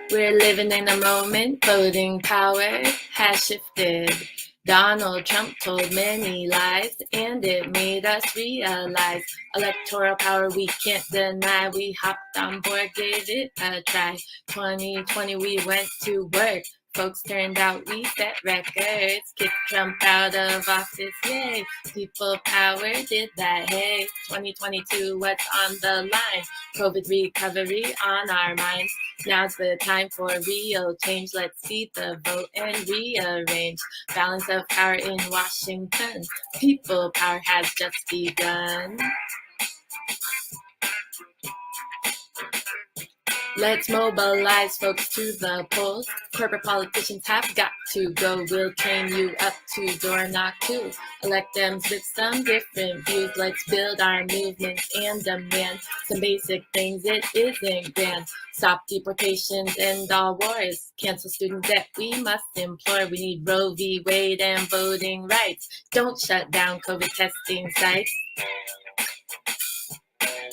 We're living in a moment, voting power has shifted. Donald Trump told many lies, and it made us realize electoral power we can't deny. We hopped on board, gave it a try. 2020 we went to work. Folks turned out, we set records. Kicked Trump out of office, yay. People power did that, hey. 2022, what's on the line? COVID recovery on our minds. Now's the time for real change. Let's see the vote and rearrange. Balance of power in Washington. People power has just begun. Let's mobilize folks to the polls. Corporate politicians have got to go. We'll train you up to door knock too. Elect them with some different views. Let's build our movements and demand some basic things. It isn't grand. Stop deportations, end all wars. Cancel student debt, we must implore. We need Roe v. Wade and voting rights. Don't shut down COVID testing sites.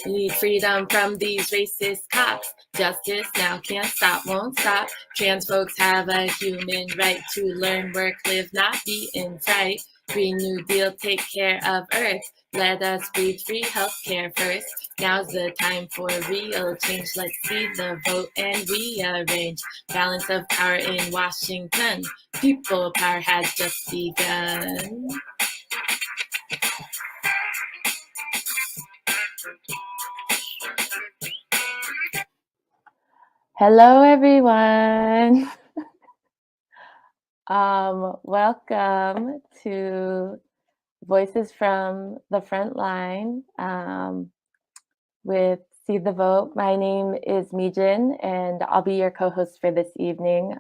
We need freedom from these racist cops. Justice now can't stop, won't stop. Trans folks have a human right to learn, work, live, not be in fright. Green New Deal, take care of Earth. Let us breathe free healthcare first. Now's the time for real change. Let's see the vote and rearrange. Balance of power in Washington. People power has just begun. Hello, everyone. Welcome to Voices from the Frontline with See the Vote. My name is Mijin, and I'll be your co-host for this evening.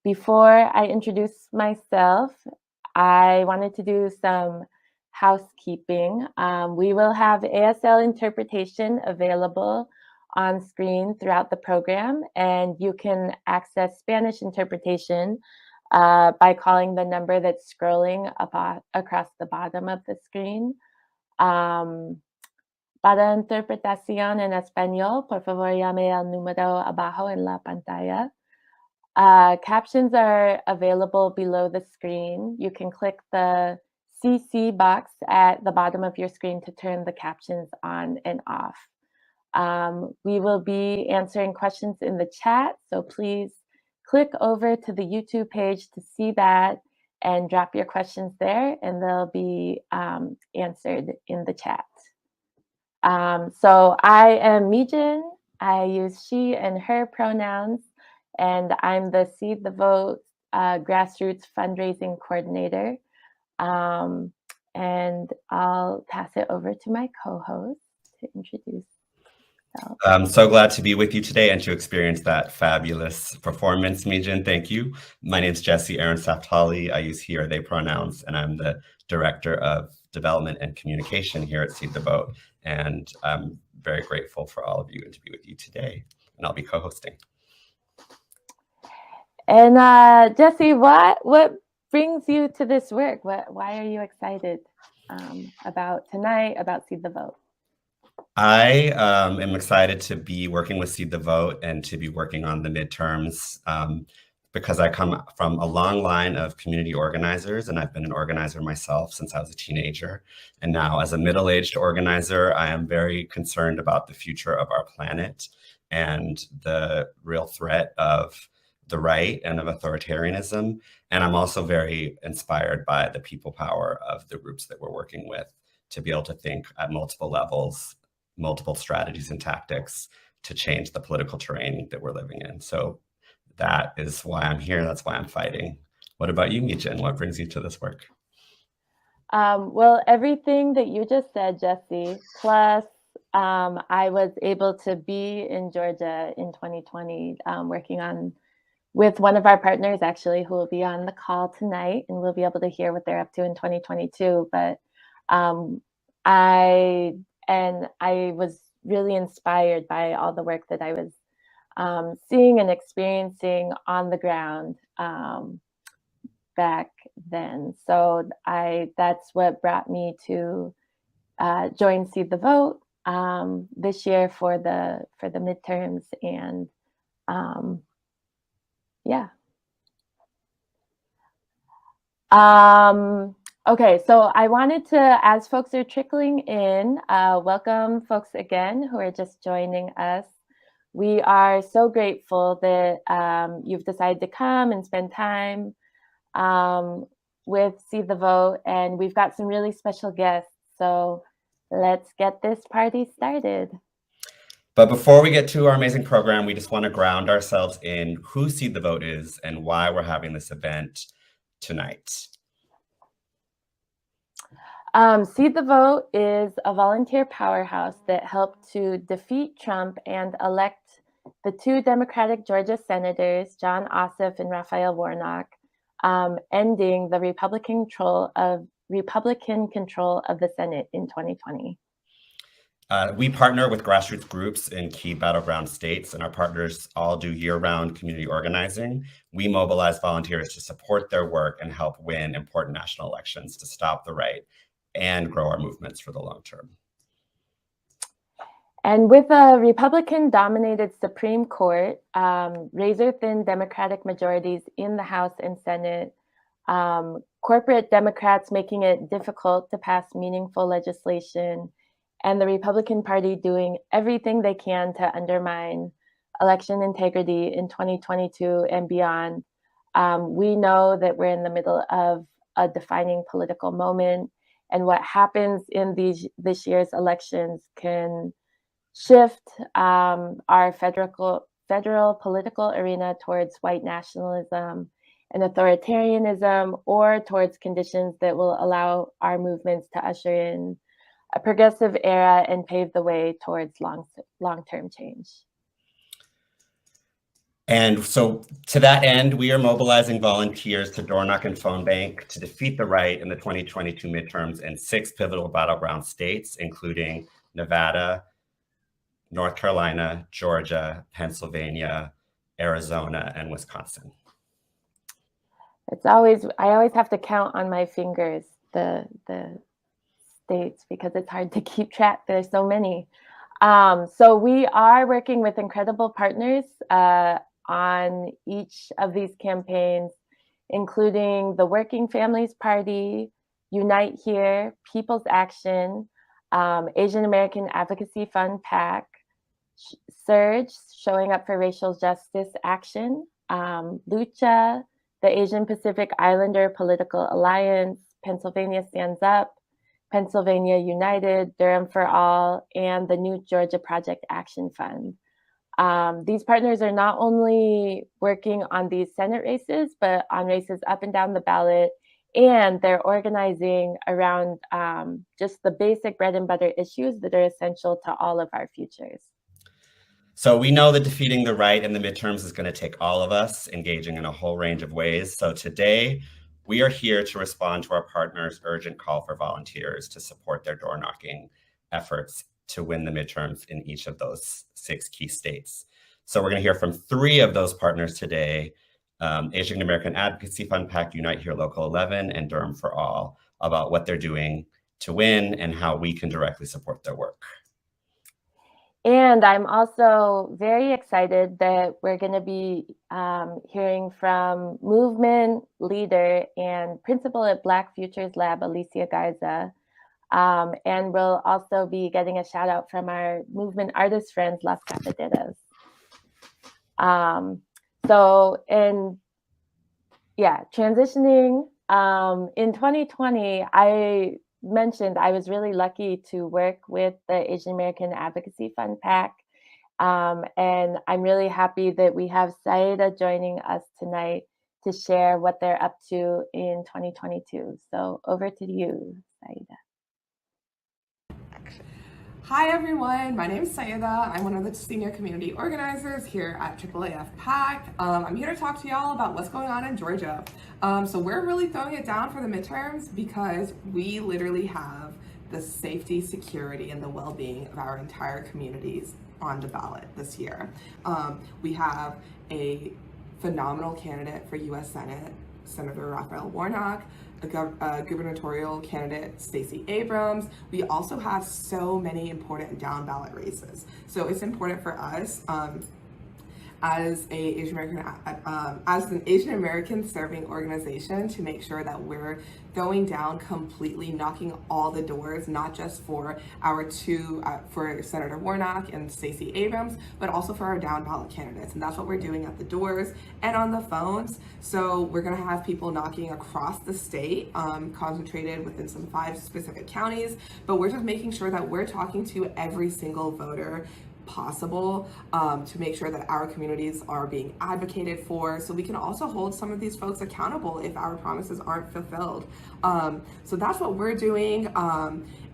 Before I introduce myself, I wanted to do some housekeeping. We will have ASL interpretation available on screen throughout the program, and you can access Spanish interpretation by calling the number that's scrolling across the bottom of the screen. Para interpretación en español, por favor llame al número abajo en la pantalla. Captions are available below the screen. You can click the CC box at the bottom of your screen to turn the captions on and off. We will be answering questions in the chat, so please click over to the YouTube page to see that and drop your questions there, and they'll be answered in the chat. So I am Mijin. I use she and her pronouns, and I'm the Seed the Vote grassroots fundraising coordinator. And I'll pass it over to my co-host to introduce. I'm so glad to be with you today and to experience that fabulous performance, Mijin. Thank you. My name is Jesse Aaron Saftali. I use he or they pronouns, and I'm the Director of Development and Communication here at Seed the Vote. And I'm very grateful for all of you and to be with you today. And I'll be co-hosting. And Jesse, what brings you to this work? Why are you excited about tonight, about Seed the Vote? I am excited to be working with Seed the Vote and to be working on the midterms because I come from a long line of community organizers, and I've been an organizer myself since I was a teenager. And now as a middle-aged organizer, I am very concerned about the future of our planet and the real threat of the right and of authoritarianism. And I'm also very inspired by the people power of the groups that we're working with to be able to think at multiple levels, multiple strategies and tactics to change the political terrain that we're living in. So that is why I'm here. That's why I'm fighting. What about you, Mijin? What brings you to this work? Well, everything that you just said, Jesse, plus I was able to be in Georgia in 2020 working with one of our partners, actually, who will be on the call tonight, and we'll be able to hear what they're up to in 2022. But I was really inspired by all the work that I was seeing and experiencing on the ground back then. So that's what brought me to join Seed the Vote this year for the midterms and Yeah. Okay, so I wanted to, as folks are trickling in, welcome folks again who are just joining us. We are so grateful that you've decided to come and spend time with See the Vote, and we've got some really special guests. So let's get this party started. But before we get to our amazing program, we just want to ground ourselves in who See the Vote is and why we're having this event tonight. See the Vote is a volunteer powerhouse that helped to defeat Trump and elect the two Democratic Georgia senators, John Ossoff and Raphael Warnock, ending the Republican control of the Senate in 2020. We partner with grassroots groups in key battleground states, and our partners all do year-round community organizing. We mobilize volunteers to support their work and help win important national elections to stop the right and grow our movements for the long term. And with a Republican-dominated Supreme Court, razor-thin Democratic majorities in the House and Senate, corporate Democrats making it difficult to pass meaningful legislation, and the Republican Party doing everything they can to undermine election integrity in 2022 and beyond, we know that we're in the middle of a defining political moment, and what happens in this year's elections can shift our federal political arena towards white nationalism and authoritarianism, or towards conditions that will allow our movements to usher in a progressive era and pave the way towards long-term change. And so to that end, we are mobilizing volunteers to door knock and phone bank to defeat the right in the 2022 midterms in 6 pivotal battleground states, including Nevada, North Carolina, Georgia, Pennsylvania, Arizona, and Wisconsin. I always have to count on my fingers the states because it's hard to keep track. There's so many. So we are working with incredible partners on each of these campaigns, including the Working Families Party, Unite Here, People's Action, Asian American Advocacy Fund PAC, Surge, Showing Up for Racial Justice Action, Lucha, the Asian Pacific Islander Political Alliance, Pennsylvania Stands Up, Pennsylvania United, Durham for All, and the New Georgia Project Action Fund. These partners are not only working on these Senate races, but on races up and down the ballot, and they're organizing around just the basic bread and butter issues that are essential to all of our futures. So we know that defeating the right in the midterms is going to take all of us engaging in a whole range of ways. So today, we are here to respond to our partners' urgent call for volunteers to support their door knocking efforts to win the midterms in each of those 6 key states. So we're going to hear from 3 of those partners today, Asian American Advocacy Fund PAC, Unite Here Local 11, and Durham for All, about what they're doing to win and how we can directly support their work. And I'm also very excited that we're going to be hearing from movement leader and principal at Black Futures Lab, Alicia Garza. And we'll also be getting a shout out from our movement artist friends, Las Cafeteras. Transitioning, in 2020, I mentioned I was really lucky to work with the Asian American Advocacy Fund PAC. And I'm really happy that we have Saida joining us tonight to share what they're up to in 2022. So over to you, Saida. Hi everyone, my name is Saida. I'm one of the senior community organizers here at AAAF PAC. I'm here to talk to y'all about what's going on in Georgia. So we're really throwing it down for the midterms because we literally have the safety, security, and the well-being of our entire communities on the ballot this year. We have a phenomenal candidate for U.S. Senate, Senator Raphael Warnock, a gubernatorial candidate, Stacey Abrams. We also have so many important down ballot races. So it's important for us as an Asian American serving organization to make sure that we're going down completely, knocking all the doors, not just for our for Senator Warnock and Stacey Abrams, but also for our down ballot candidates. And that's what we're doing at the doors and on the phones. So we're gonna have people knocking across the state, concentrated within some 5 specific counties, but we're just making sure that we're talking to every single voter possible, to make sure that our communities are being advocated for, so we can also hold some of these folks accountable if our promises aren't fulfilled. So that's what we're doing.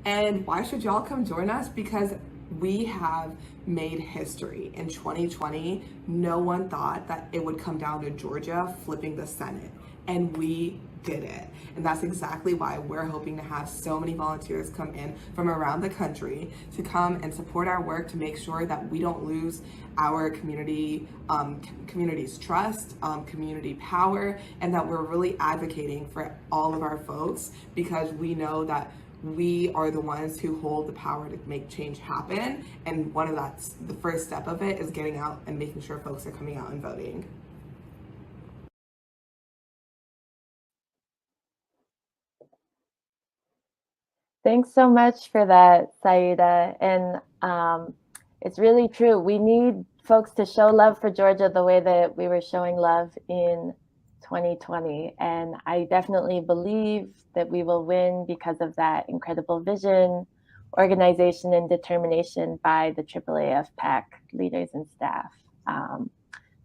And why should y'all come join us? Because we have made history. In 2020, no one thought that it would come down to Georgia flipping the Senate, and we did it. And that's exactly why we're hoping to have so many volunteers come in from around the country to come and support our work, to make sure that we don't lose our community's trust, community power, and that we're really advocating for all of our folks, because we know that we are the ones who hold the power to make change happen. And the first step of it is getting out and making sure folks are coming out and voting. Thanks so much for that, Saida. And it's really true. We need folks to show love for Georgia the way that we were showing love in 2020. And I definitely believe that we will win because of that incredible vision, organization, and determination by the AAAF PAC leaders and staff.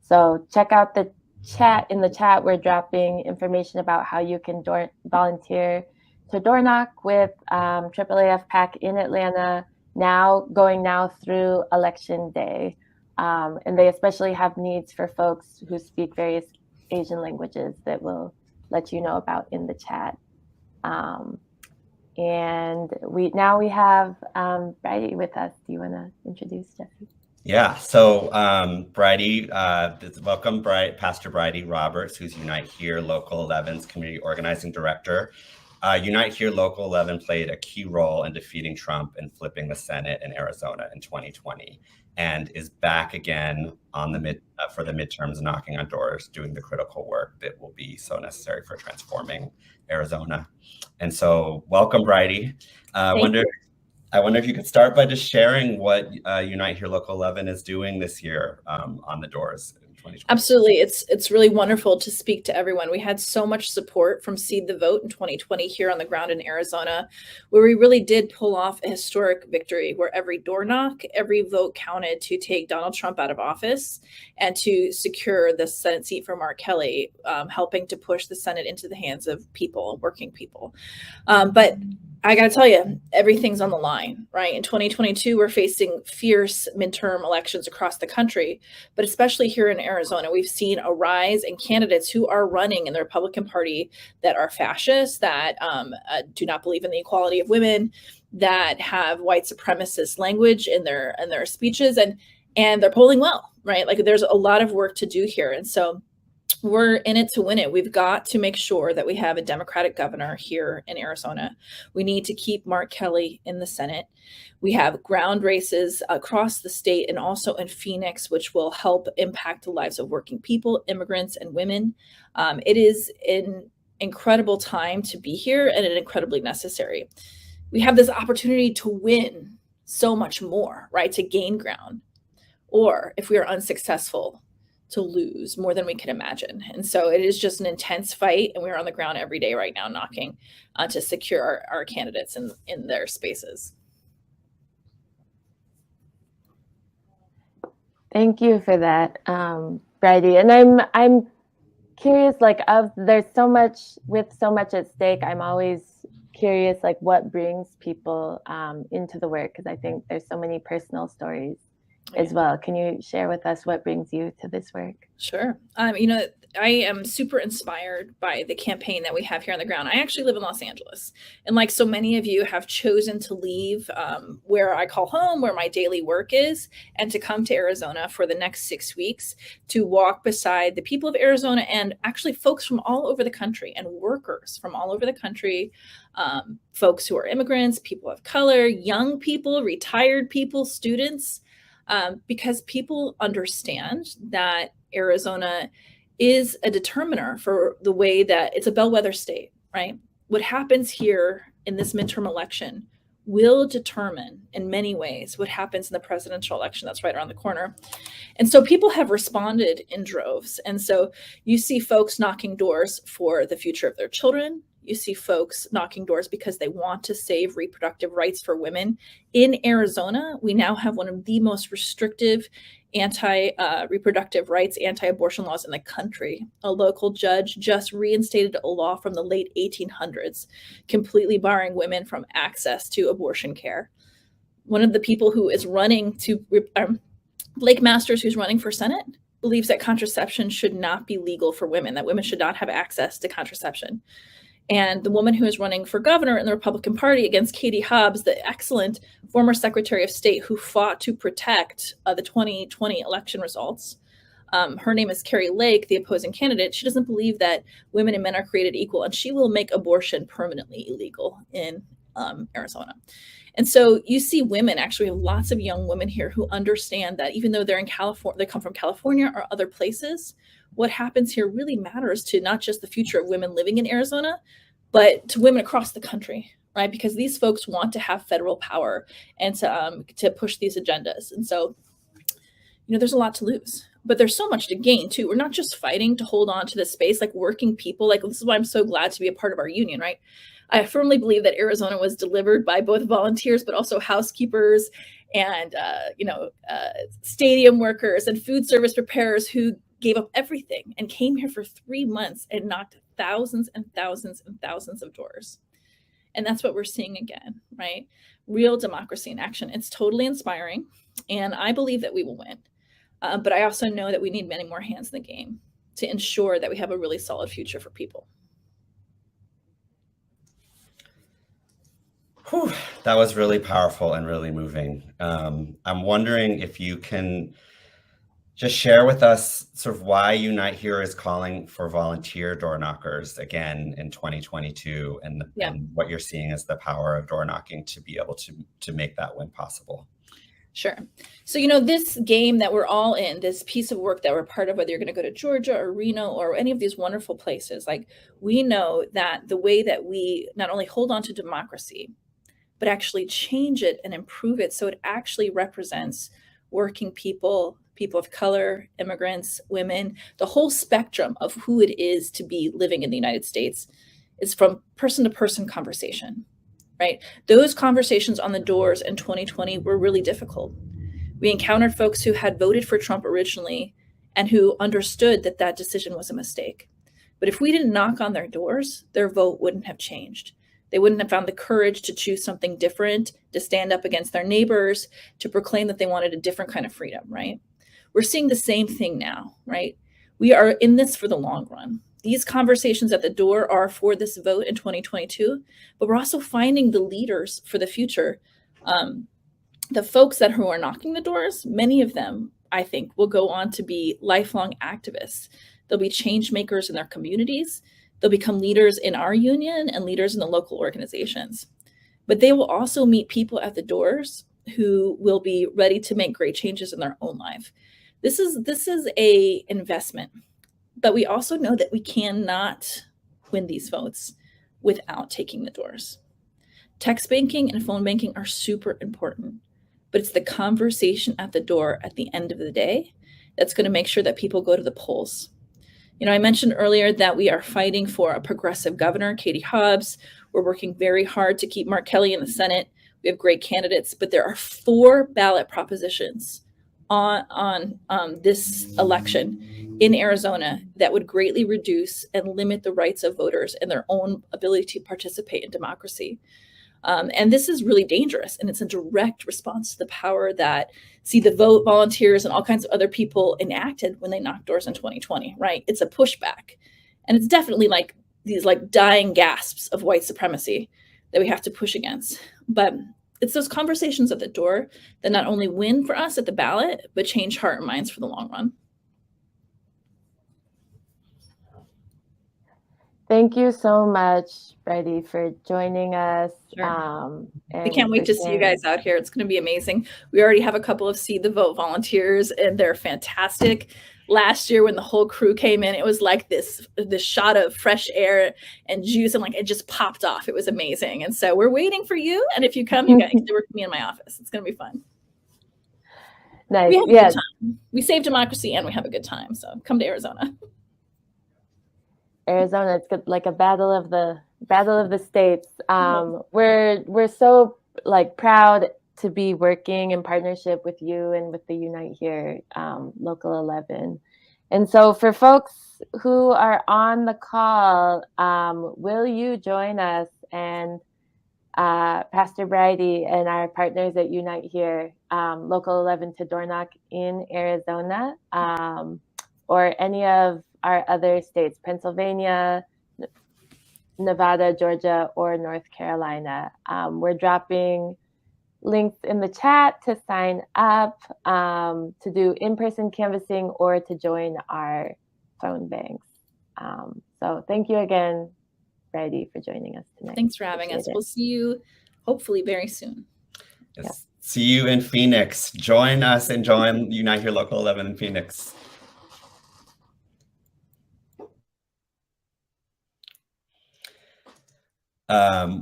So check out the chat. In the chat, we're dropping information about how you can volunteer to door knock with AAAF PAC in Atlanta, going through Election Day. And they especially have needs for folks who speak various Asian languages that we'll let you know about in the chat. And we have Bridie with us. Do you want to introduce Jesse? Yeah, so Bridie, welcome Pastor Bridie Roberts, who's Unite Here Local 11's Community Organizing Director. Unite Here Local 11 played a key role in defeating Trump and flipping the Senate in Arizona in 2020, and is back again on for the midterms, knocking on doors, doing the critical work that will be so necessary for transforming Arizona. And so, welcome, Bridie. I wonder if you could start by just sharing what Unite Here Local 11 is doing this year on the doors. Absolutely. It's really wonderful to speak to everyone. We had so much support from Seed the Vote in 2020 here on the ground in Arizona, where we really did pull off a historic victory, where every door knock, every vote counted to take Donald Trump out of office and to secure the Senate seat for Mark Kelly, helping to push the Senate into the hands of people, working people. But I got to tell you, everything's on the line, right? In 2022, we're facing fierce midterm elections across the country, but especially here in Arizona, we've seen a rise in candidates who are running in the Republican Party that are fascists, that do not believe in the equality of women, that have white supremacist language in their speeches, and they're polling well, right? Like, there's a lot of work to do here. And so we're in it to win it. We've got to make sure that we have a Democratic governor here in Arizona. We need to keep Mark Kelly in the Senate. We have ground races across the state and also in Phoenix, which will help impact the lives of working people, immigrants, and women. It is an incredible time to be here, and incredibly necessary. We have this opportunity to win so much more, right? To gain ground. Or if we are unsuccessful, to lose more than we can imagine. And so it is just an intense fight, and we're on the ground every day right now knocking to secure our candidates in their spaces. Thank you for that, Bridie. And I'm curious, there's so much at stake. I'm always curious, what brings people into the work, because I think there's so many personal stories as well. Can you share with us what brings you to this work? Sure. I am super inspired by the campaign that we have here on the ground. I actually live in Los Angeles, and like so many of you, have chosen to leave where I call home, where my daily work is, and to come to Arizona for the next 6 weeks to walk beside the people of Arizona, and actually folks from all over the country and workers from all over the country, folks who are immigrants, people of color, young people, retired people, students. because people understand that Arizona is a determiner for the way that it's a bellwether state, right? What happens here in this midterm election will determine in many ways what happens in the presidential election that's right around the corner. And so people have responded in droves. And so you see folks knocking doors for the future of their children. You see folks knocking doors because they want to save reproductive rights for women. In Arizona, we now have one of the most restrictive anti-reproductive rights, anti-abortion laws in the country. A local judge just reinstated a law from the late 1800s, completely barring women from access to abortion care. One of the people who is running to, Blake Masters, who's running for Senate, believes that contraception should not be legal for women, that women should not have access to contraception. And the woman who is running for governor in the Republican Party against Katie Hobbs, the excellent former Secretary of State who fought to protect the 2020 election results, her name is Carrie Lake, the opposing candidate. She doesn't believe that women and men are created equal, and she will make abortion permanently illegal in Arizona. And so you see women, actually have lots of young women here who understand that even though they're in California, they come from California or other places, what happens here really matters to not just the future of women living in Arizona, but to women across the country, right? Because these folks want to have federal power and to push these agendas. And so, there's a lot to lose, but there's so much to gain too. We're not just fighting to hold on to this space, like working people. Like, this is why I'm so glad to be a part of our union, right? I firmly believe that Arizona was delivered by both volunteers, but also housekeepers and, stadium workers and food service preparers who gave up everything and came here for 3 months and knocked thousands and thousands and thousands of doors. And that's what we're seeing again, right? Real democracy in action. It's totally inspiring. And I believe that we will win. But I also know that we need many more hands in the game to ensure that we have a really solid future for people. Whew, that was really powerful and really moving. I'm wondering if you can just share with us sort of why Unite Here is calling for volunteer door knockers again in 2022 and what you're seeing as the power of door knocking to be able to make that win possible. Sure. So, this game that we're all in, this piece of work that we're part of, whether you're going to go to Georgia or Reno or any of these wonderful places, like, we know that the way that we not only hold on to democracy, but actually change it and improve it so it actually represents working people, people of color, immigrants, women, the whole spectrum of who it is to be living in the United States is from person to person conversation, right? Those conversations on the doors in 2020 were really difficult. We encountered folks who had voted for Trump originally and who understood that that decision was a mistake. But if we didn't knock on their doors, their vote wouldn't have changed. They wouldn't have found the courage to choose something different, to stand up against their neighbors, to proclaim that they wanted a different kind of freedom, right? We're seeing the same thing now, right? We are in this for the long run. These conversations at the door are for this vote in 2022, but we're also finding the leaders for the future. The folks who are knocking the doors, many of them, I think, will go on to be lifelong activists. They'll be change makers in their communities. They'll become leaders in our union and leaders in the local organizations. But they will also meet people at the doors who will be ready to make great changes in their own life. This is a investment, but we also know that we cannot win these votes without taking the doors. Text banking and phone banking are super important, but it's the conversation at the door at the end of the day that's going to make sure that people go to the polls. I mentioned earlier that we are fighting for a progressive governor, Katie Hobbs. We're working very hard to keep Mark Kelly in the Senate. We have great candidates, but there are 4 ballot propositions on this election in Arizona that would greatly reduce and limit the rights of voters and their own ability to participate in democracy. And this is really dangerous, and it's a direct response to the power that See the Vote volunteers and all kinds of other people enacted when they knocked doors in 2020, right? It's a pushback. And it's definitely like these dying gasps of white supremacy that we have to push against. But it's those conversations at the door that not only win for us at the ballot, but change heart and minds for the long run. Thank you so much, Freddie, for joining us. Sure. We And can't wait for to see you sharing. guys out here. It's going to be amazing. We already have a couple of Seed the Vote volunteers, and they're fantastic. Last year, when the whole crew came in, it was like this shot of fresh air and juice, and like it just popped off. It was amazing. And so we're waiting for you. And if you come, you guys can work with me in my office. It's going to be fun. Nice. We have a Yes. good time. We save democracy and we have a good time. So come to Arizona. Arizona, it's good, like a battle of the states. We're so like proud to be working in partnership with you and with the Unite Here Local 11. And so for folks who are on the call, will you join us and Pastor Bridie and our partners at Unite Here, Local 11 to door knock in Arizona, or any of our other states, Pennsylvania, Nevada, Georgia, or North Carolina. We're dropping links in the chat to sign up, to do in-person canvassing, or to join our phone banks. So thank you again, Freddie, for joining us tonight. Thanks for having us. We'll see you hopefully very soon. Yes. Yeah. See you in Phoenix. Join us and join Unite Here Local 11 in Phoenix.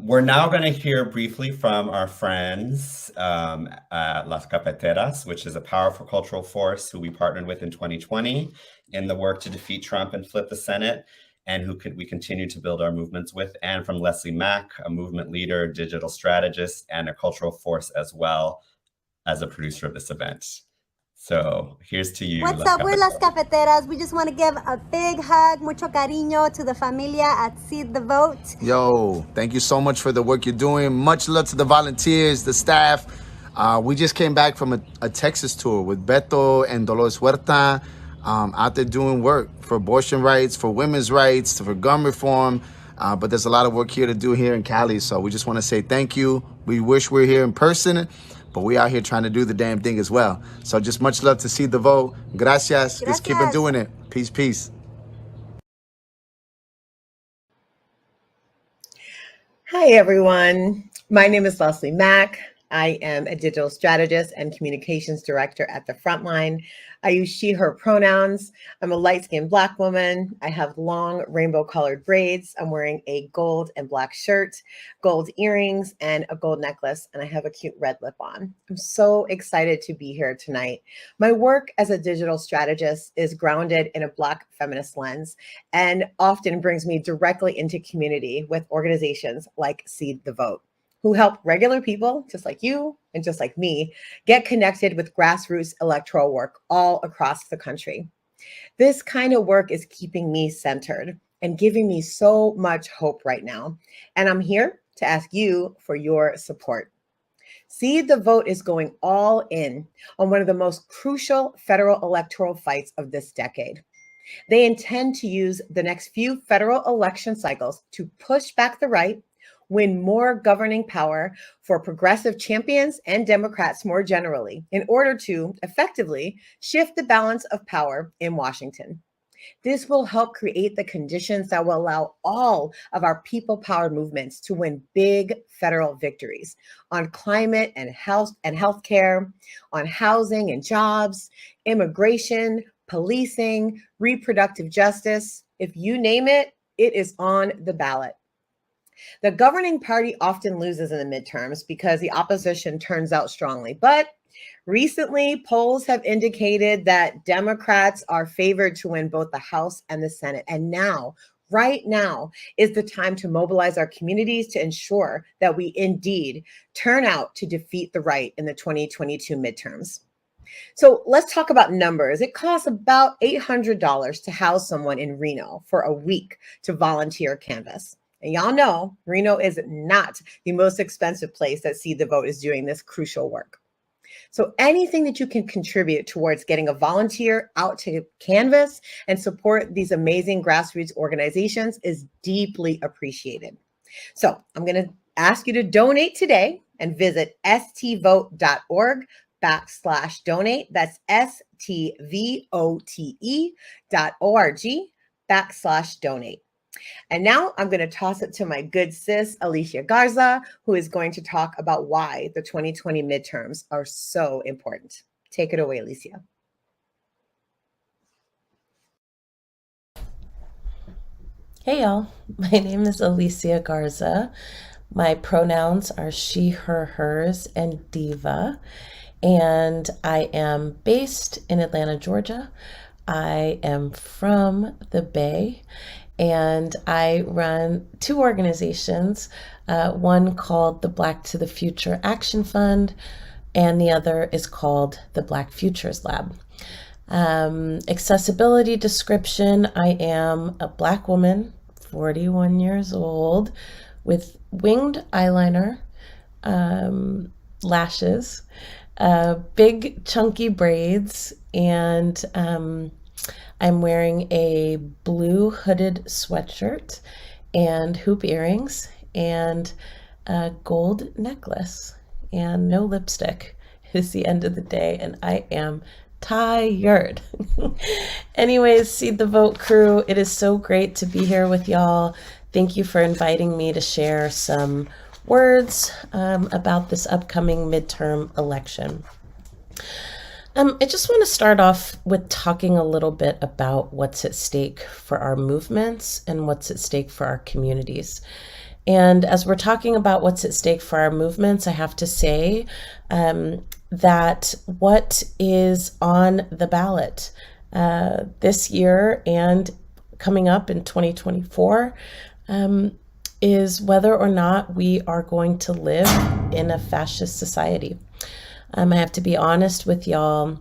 We're now going to hear briefly from our friends at Las Cafeteras, which is a powerful cultural force who we partnered with in 2020 in the work to defeat Trump and flip the Senate, and who we continue to build our movements with, and from Leslie Mack, a movement leader, digital strategist, and a cultural force as well as a producer of this event. So here's to you. What's up? We're Las Cafeteras. We just want to give a big hug, mucho cariño to the familia at Seed the Vote. Yo, thank you so much for the work you're doing. Much love to the volunteers, the staff. We just came back from a Texas tour with Beto and Dolores Huerta, out there doing work for abortion rights, for women's rights, for gun reform. But there's a lot of work here to do here in Cali. So we just want to say thank you. We wish we were here in person, but we out here trying to do the damn thing as well. So just much love to Seed the Vote. Gracias. Just keep it doing it. Peace, peace. Hi, everyone. My name is Leslie Mack. I am a digital strategist and communications director at the Frontline. I use she, her pronouns. I'm a light-skinned Black woman. I have long rainbow-colored braids. I'm wearing a gold and black shirt, gold earrings, and a gold necklace, and I have a cute red lip on. I'm so excited to be here tonight. My work as a digital strategist is grounded in a Black feminist lens and often brings me directly into community with organizations like Seed the Vote, who help regular people just like you and just like me get connected with grassroots electoral work all across the country. This kind of work is keeping me centered and giving me so much hope right now. And I'm here to ask you for your support. Seed the Vote is going all in on one of the most crucial federal electoral fights of this decade. They intend to use the next few federal election cycles to push back the right, win more governing power for progressive champions and Democrats more generally, in order to effectively shift the balance of power in Washington. This will help create the conditions that will allow all of our people-powered movements to win big federal victories on climate and healthcare, on housing and jobs, immigration, policing, reproductive justice. If you name it, it is on the ballot. The governing party often loses in the midterms because the opposition turns out strongly. But recently, polls have indicated that Democrats are favored to win both the House and the Senate. And now, right now, is the time to mobilize our communities to ensure that we indeed turn out to defeat the right in the 2022 midterms. So let's talk about numbers. It costs about $800 to house someone in Reno for a week to volunteer canvass. And y'all know Reno is not the most expensive place that Seed the Vote is doing this crucial work. So anything that you can contribute towards getting a volunteer out to canvass and support these amazing grassroots organizations is deeply appreciated. So I'm going to ask you to donate today and visit stvote.org/donate. That's stvote.org/donate. And now I'm going to toss it to my good sis, Alicia Garza, who is going to talk about why the 2020 midterms are so important. Take it away, Alicia. Hey y'all, my name is Alicia Garza. My pronouns are she, her, hers, and diva. And I am based in Atlanta, Georgia. I am from the Bay, and I run two organizations, one called the Black to the Future Action Fund, and the other is called the Black Futures Lab. Accessibility description: I am a Black woman, 41 years old, with winged eyeliner, lashes, big chunky braids, and I'm wearing a blue hooded sweatshirt and hoop earrings and a gold necklace and no lipstick. It's the end of the day and I am tired. Anyways, Seed the Vote crew, it is so great to be here with y'all. Thank you for inviting me to share some words about this upcoming midterm election. I just want to start off with talking a little bit about what's at stake for our movements and what's at stake for our communities. And as we're talking about what's at stake for our movements, I have to say that what is on the ballot this year and coming up in 2024 is whether or not we are going to live in a fascist society. I have to be honest with y'all.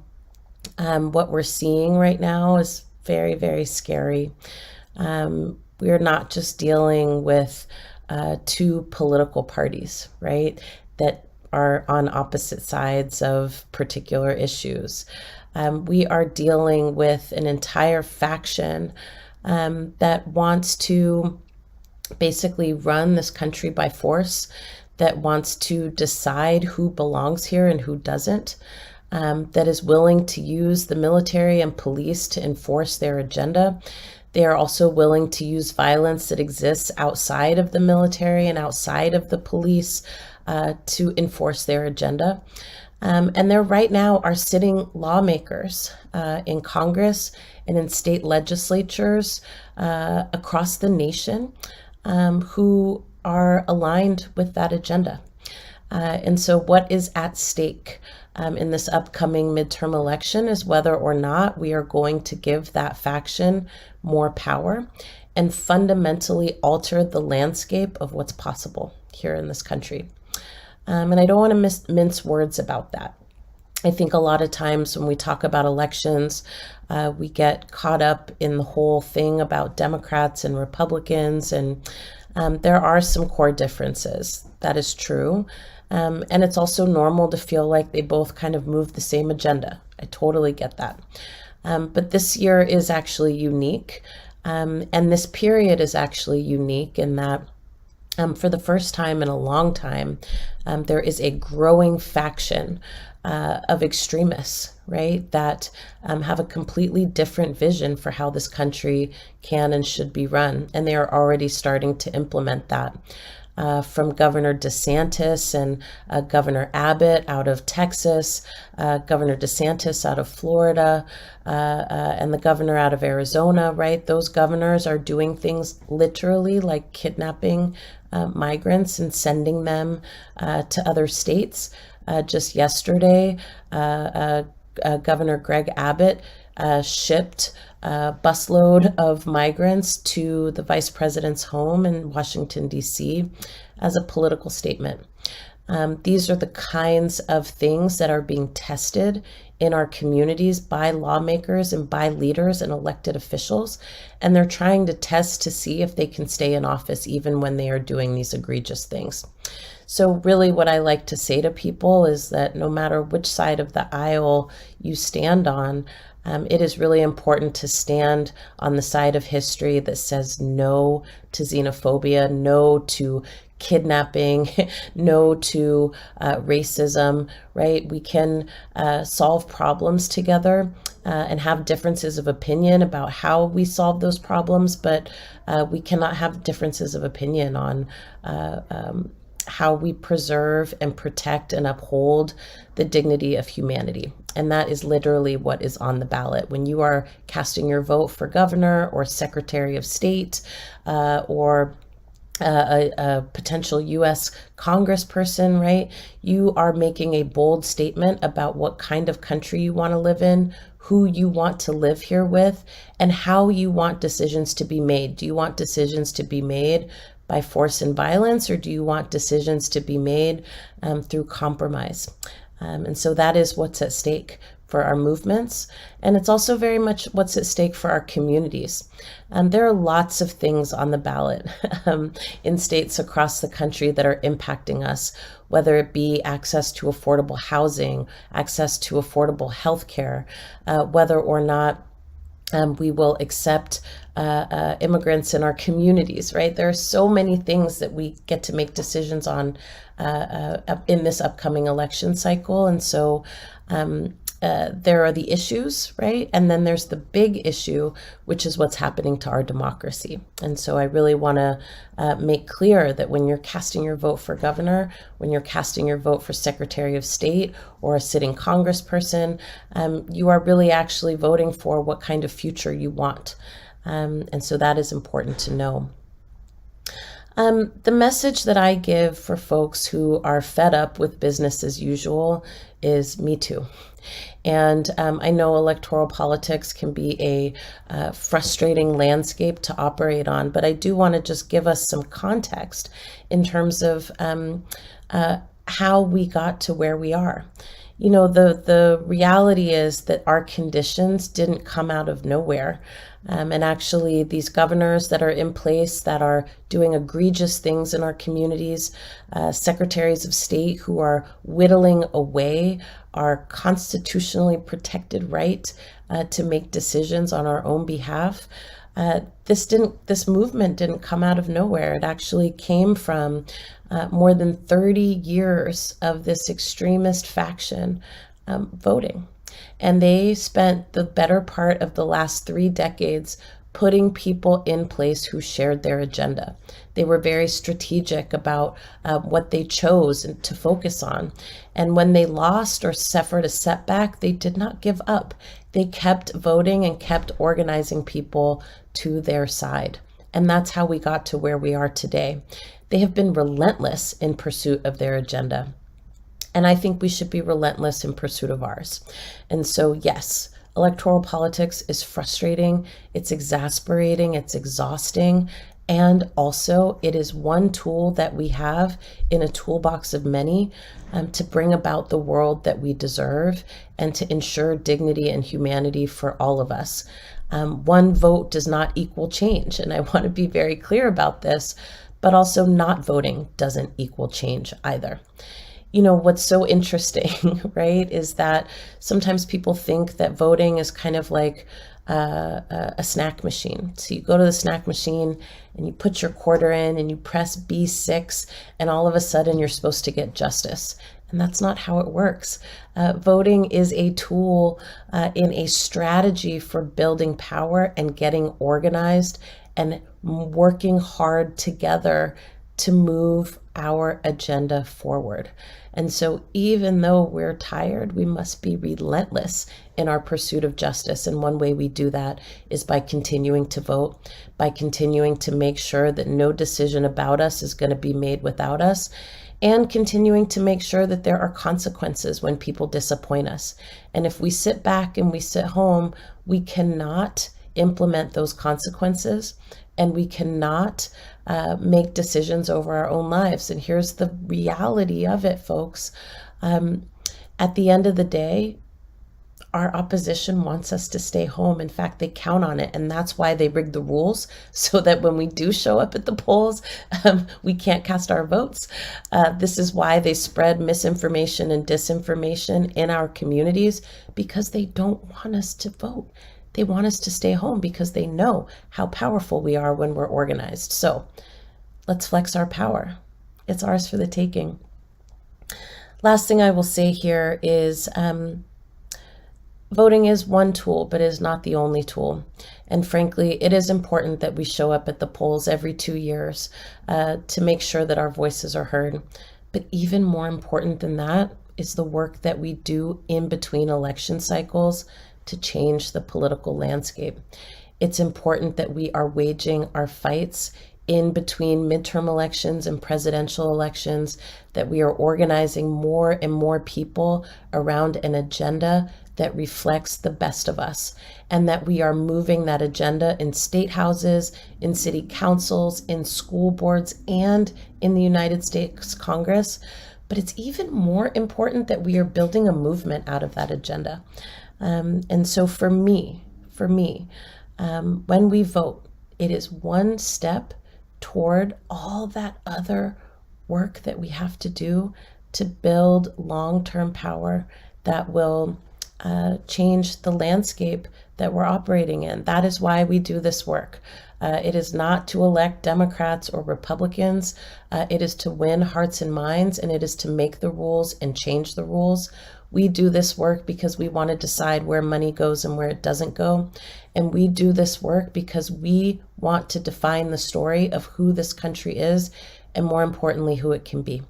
What we're seeing right now is very, very scary. We're not just dealing with two political parties, right, that are on opposite sides of particular issues. We are dealing with an entire faction that wants to basically run this country by force, that wants to decide who belongs here and who doesn't, that is willing to use the military and police to enforce their agenda. They are also willing to use violence that exists outside of the military and outside of the police to enforce their agenda. And there right now are sitting lawmakers in Congress and in state legislatures across the nation who are aligned with that agenda. And so what is at stake in this upcoming midterm election is whether or not we are going to give that faction more power and fundamentally alter the landscape of what's possible here in this country. And I don't want to mince words about that. I think a lot of times when we talk about elections, we get caught up in the whole thing about Democrats and Republicans, and there are some core differences. That is true. And it's also normal to feel like they both kind of move the same agenda. I totally get that. But this year is actually unique. And this period is actually unique in that for the first time in a long time, there is a growing faction of extremists, right, that have a completely different vision for how this country can and should be run. And they are already starting to implement that. From Governor DeSantis and Governor Abbott out of Texas, Governor DeSantis out of Florida, and the governor out of Arizona, right? Those governors are doing things literally like kidnapping migrants and sending them to other states. Just yesterday, Governor Greg Abbott shipped a busload of migrants to the vice president's home in Washington, D.C. as a political statement. These are the kinds of things that are being tested in our communities by lawmakers and by leaders and elected officials. And they're trying to test to see if they can stay in office even when they are doing these egregious things. So really what I like to say to people is that no matter which side of the aisle you stand on, it is really important to stand on the side of history that says no to xenophobia, no to kidnapping, no to racism, right? We can solve problems together and have differences of opinion about how we solve those problems, but we cannot have differences of opinion on how we preserve and protect and uphold the dignity of humanity. And that is literally what is on the ballot. When you are casting your vote for governor or secretary of state or a potential U.S. congressperson, right? You are making a bold statement about what kind of country you want to live in, who you want to live here with, and how you want decisions to be made. Do you want decisions to be made by force and violence, or do you want decisions to be made through compromise? And so that is what's at stake for our movements. And it's also very much what's at stake for our communities. There are lots of things on the ballot in states across the country that are impacting us, whether it be access to affordable housing, access to affordable health care, whether or not we will accept immigrants in our communities, right? There are so many things that we get to make decisions on in this upcoming election cycle. And so there are the issues, right? And then there's the big issue, which is what's happening to our democracy. And so I really want to make clear that when you're casting your vote for governor, when you're casting your vote for secretary of state or a sitting congressperson, you are really actually voting for what kind of future you want. And so that is important to know. The message that I give for folks who are fed up with business as usual is me too. And I know electoral politics can be a frustrating landscape to operate on, but I do want to just give us some context in terms of how we got to where we are. You know, the reality is that our conditions didn't come out of nowhere. And actually, these governors that are in place that are doing egregious things in our communities, secretaries of state who are whittling away our constitutionally protected right to make decisions on our own behalf. This movement didn't come out of nowhere. It actually came from more than 30 years of this extremist faction voting. And they spent the better part of the last 3 decades putting people in place who shared their agenda. They were very strategic about what they chose to focus on. And when they lost or suffered a setback, they did not give up. They kept voting and kept organizing people to their side. And that's how we got to where we are today. They have been relentless in pursuit of their agenda. And I think we should be relentless in pursuit of ours. And so, yes, electoral politics is frustrating, it's exasperating, it's exhausting, and also it is one tool that we have in a toolbox of many to bring about the world that we deserve and to ensure dignity and humanity for all of us. One vote does not equal change, and I want to be very clear about this, but also not voting doesn't equal change either. You know, what's so interesting, right, is that sometimes people think that voting is kind of like a snack machine. So you go to the snack machine and you put your quarter in and you press B6 and all of a sudden you're supposed to get justice. And that's not how it works. Voting is a tool in a strategy for building power and getting organized and working hard together to move our agenda forward. And so even though we're tired, we must be relentless in our pursuit of justice. And one way we do that is by continuing to vote, by continuing to make sure that no decision about us is going to be made without us, and continuing to make sure that there are consequences when people disappoint us. And if we sit back and we sit home, we cannot implement those consequences, and we cannot make decisions over our own lives. And here's the reality of it, folks. At the end of the day, our opposition wants us to stay home. In fact, they count on it. And that's why they rig the rules so that when we do show up at the polls, we can't cast our votes. This is why they spread misinformation and disinformation in our communities, because they don't want us to vote. They want us to stay home because they know how powerful we are when we're organized. So let's flex our power. It's ours for the taking. Last thing I will say here is voting is one tool, but is not the only tool. And frankly, it is important that we show up at the polls every 2 years to make sure that our voices are heard. But even more important than that is the work that we do in between election cycles to change the political landscape. It's important that we are waging our fights in between midterm elections and presidential elections, that we are organizing more and more people around an agenda that reflects the best of us, and that we are moving that agenda in state houses, in city councils, in school boards, and in the United States Congress. But it's even more important that we are building a movement out of that agenda. And so for me, when we vote, it is one step toward all that other work that we have to do to build long-term power that will change the landscape that we're operating in. That is why we do this work. It is not to elect Democrats or Republicans. It is to win hearts and minds, and it is to make the rules and change the rules. We do this work because we want to decide where money goes and where it doesn't go. And we do this work because we want to define the story of who this country is, and more importantly, who it can be.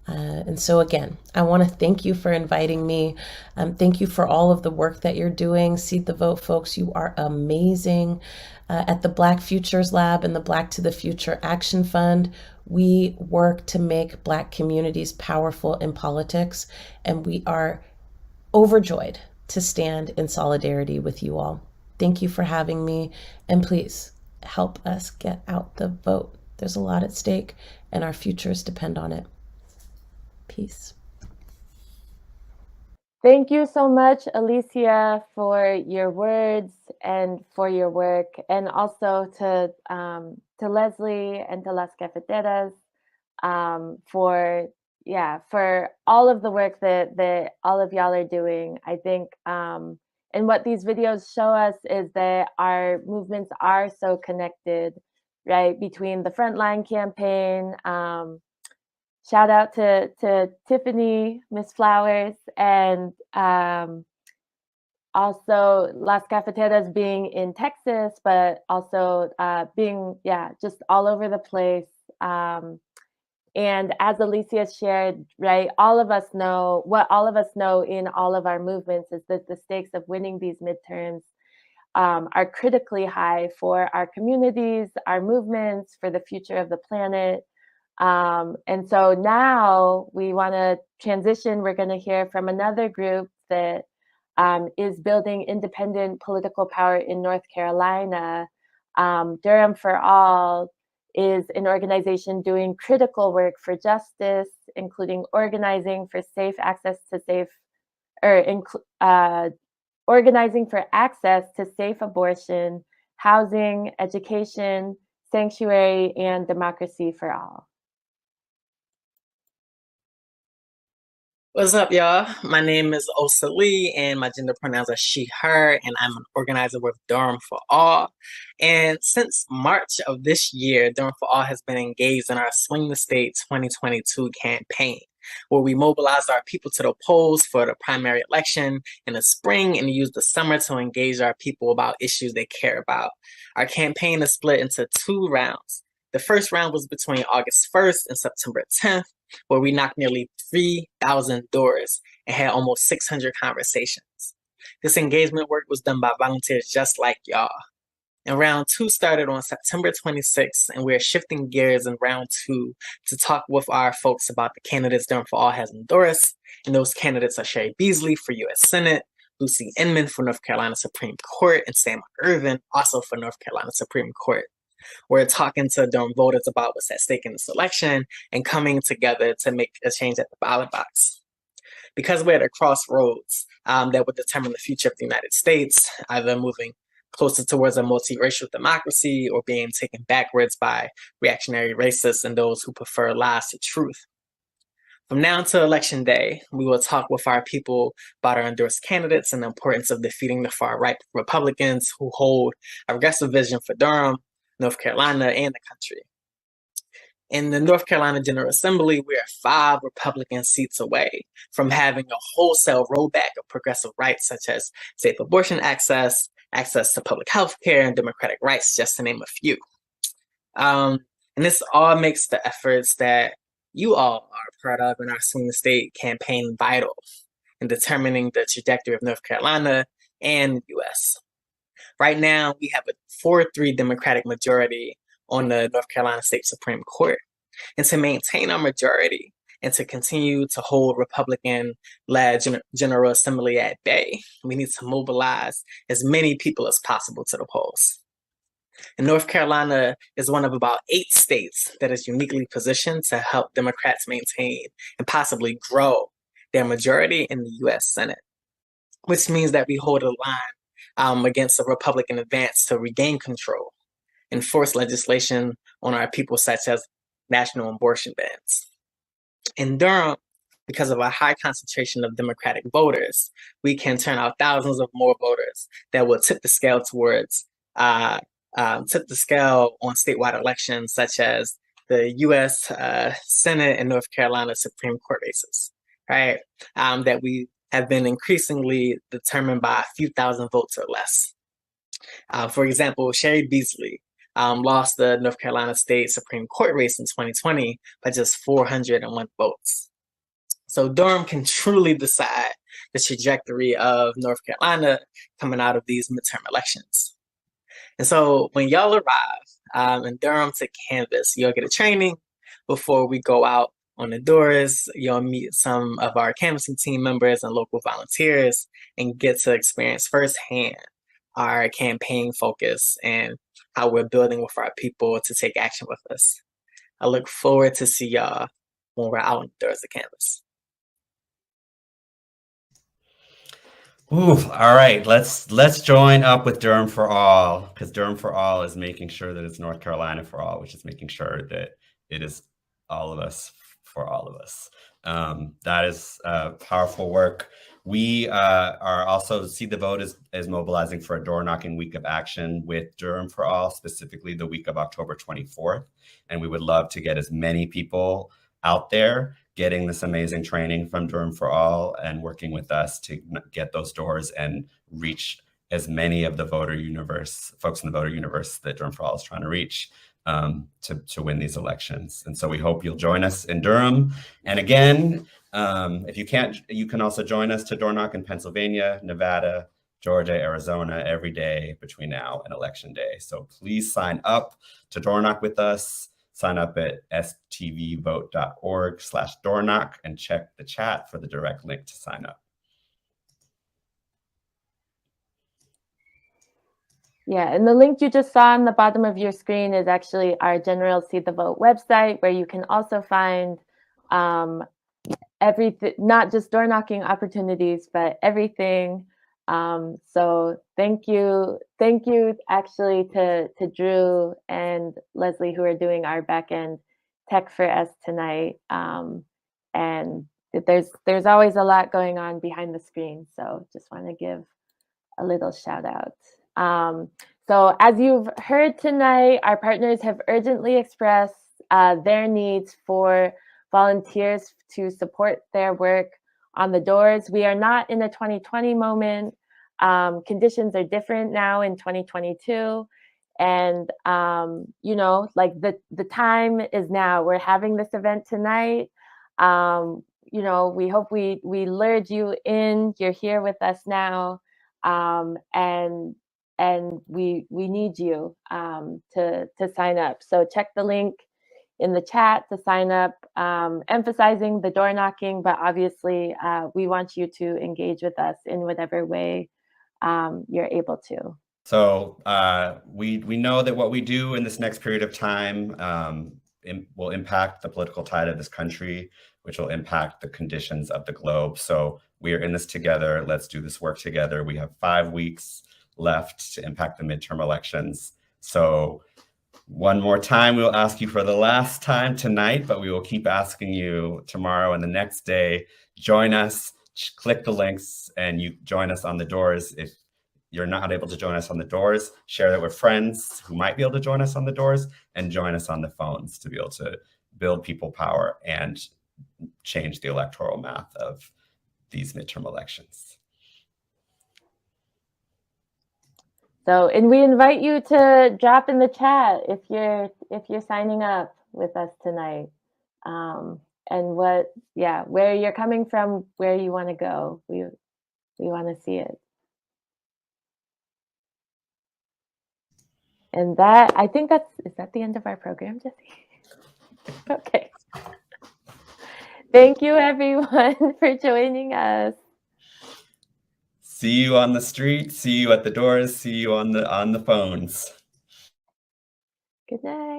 And so again, I want to thank you for inviting me. Thank you for all of the work that you're doing. Seed the Vote, folks, you are amazing. At the Black Futures Lab and the Black to the Future Action Fund, we work to make Black communities powerful in politics, and we are overjoyed to stand in solidarity with you all. Thank you for having me, and please help us get out the vote. There's a lot at stake, and our futures depend on it. Peace. Thank you so much, Alicia, for your words and for your work, and also to Leslie and to Las Cafeteras for all of the work that all of y'all are doing. I think and what these videos show us is that our movements are so connected, right? Between the Frontline campaign. Shout out to Tiffany, Miss Flowers, and also Las Cafeteras being in Texas, but also being, just all over the place. And as Alicia shared, right, all of us know in all of our movements is that the stakes of winning these midterms are critically high for our communities, our movements, for the future of the planet. And so now we want to transition. We're going to hear from another group that is building independent political power in North Carolina. Durham for All is an organization doing critical work for justice, including organizing for organizing for access to safe abortion, housing, education, sanctuary, and democracy for all. What's up, y'all? My name is Osa Lee, and my gender pronouns are she, her, and I'm an organizer with Durham for All. And since March of this year, Durham for All has been engaged in our Swing the State 2022 campaign, where we mobilized our people to the polls for the primary election in the spring and use the summer to engage our people about issues they care about. Our campaign is split into 2 rounds. The first round was between August 1st and September 10th, where we knocked nearly 3,000 doors and had almost 600 conversations. This engagement work was done by volunteers just like y'all. And round 2 started on September 26th, and we're shifting gears in round 2 to talk with our folks about the candidates Durham for All has endorsed. And those candidates are Sherry Beasley for U.S. Senate, Lucy Inman for North Carolina Supreme Court, and Sam Irvin also for North Carolina Supreme Court. We're talking to Durham voters about what's at stake in this election and coming together to make a change at the ballot box. Because we're at a crossroads that would determine the future of the United States, either moving closer towards a multiracial democracy or being taken backwards by reactionary racists and those who prefer lies to truth. From now until Election Day, we will talk with our people about our endorsed candidates and the importance of defeating the far-right Republicans who hold a progressive vision for Durham, North Carolina, and the country. In the North Carolina General Assembly, we are 5 Republican seats away from having a wholesale rollback of progressive rights such as safe abortion access, access to public health care, and democratic rights, just to name a few. And this all makes the efforts that you all are part of in our Swing the State campaign vital in determining the trajectory of North Carolina and the U.S. Right now, we have a 4-3 Democratic majority on the North Carolina State Supreme Court. And to maintain our majority and to continue to hold Republican-led General Assembly at bay, we need to mobilize as many people as possible to the polls. And North Carolina is one of about 8 states that is uniquely positioned to help Democrats maintain and possibly grow their majority in the U.S. Senate, which means that we hold a line against a Republican advance to regain control and force legislation on our people, such as national abortion bans. In Durham, because of a high concentration of Democratic voters, we can turn out thousands of more voters that will tip the scale towards tip the scale on statewide elections, such as the U.S. Senate and North Carolina Supreme Court races, right? That we have been increasingly determined by a few thousand votes or less. For example, Sherry Beasley lost the North Carolina State Supreme Court race in 2020 by just 401 votes. So Durham can truly decide the trajectory of North Carolina coming out of these midterm elections. And so when y'all arrive in Durham to canvass, you'll get a training before we go out on the doors. You'll meet some of our canvassing team members and local volunteers and get to experience firsthand our campaign focus and how we're building with our people to take action with us. I look forward to see y'all when we're out on the doors to canvass. Ooh, all right, let's join up with Durham for All, because Durham for All is making sure that it's North Carolina for all, which is making sure that it is all of us for all of us. That is powerful work. We are also, Seed the Vote is mobilizing for a door knocking week of action with Durham for All, specifically the week of October 24th. And we would love to get as many people out there getting this amazing training from Durham for All and working with us to get those doors and reach as many of the voter universe, folks in the voter universe that Durham for All is trying to reach to win these elections. And so we hope you'll join us in Durham. And again, if you can't, you can also join us to door knock in Pennsylvania, Nevada, Georgia, Arizona every day between now and Election Day. So please sign up to door knock with us. Sign up at stvvote.org/doorknock and check the chat for the direct link to sign up. Yeah, and the link you just saw on the bottom of your screen is actually our General Seed the Vote website, where you can also find everything, not just door knocking opportunities, but everything. So thank you actually to Drew and Leslie, who are doing our back end tech for us tonight. And there's always a lot going on behind the screen. So just want to give a little shout out. So as you've heard tonight, our partners have urgently expressed their needs for volunteers to support their work on the doors. We are not in a 2020 moment. Conditions are different now in 2022. And, you know, like the time is now. We're having this event tonight. You know, we hope we lured you in. You're here with us now. And we need you to sign up. So check the link in the chat to sign up, emphasizing the door knocking, but obviously we want you to engage with us in whatever way you're able to. So we know that what we do in this next period of time will impact the political tide of this country, which will impact the conditions of the globe. So we are in this together. Let's do this work together. We have 5 weeks left to impact the midterm elections. So one more time, we'll ask you for the last time tonight, but we will keep asking you tomorrow and the next day. Join us, click the links, and you join us on the doors. If you're not able to join us on the doors, share that with friends who might be able to join us on the doors, and join us on the phones to be able to build people power and change the electoral math of these midterm elections. So, and we invite you to drop in the chat if you're signing up with us tonight, and where you're coming from, where you want to go. We want to see it. And that, I think is that the end of our program, Jesse? Okay. Thank you, everyone, for joining us. See you on the street, see you at the doors, see you on the phones. Good night.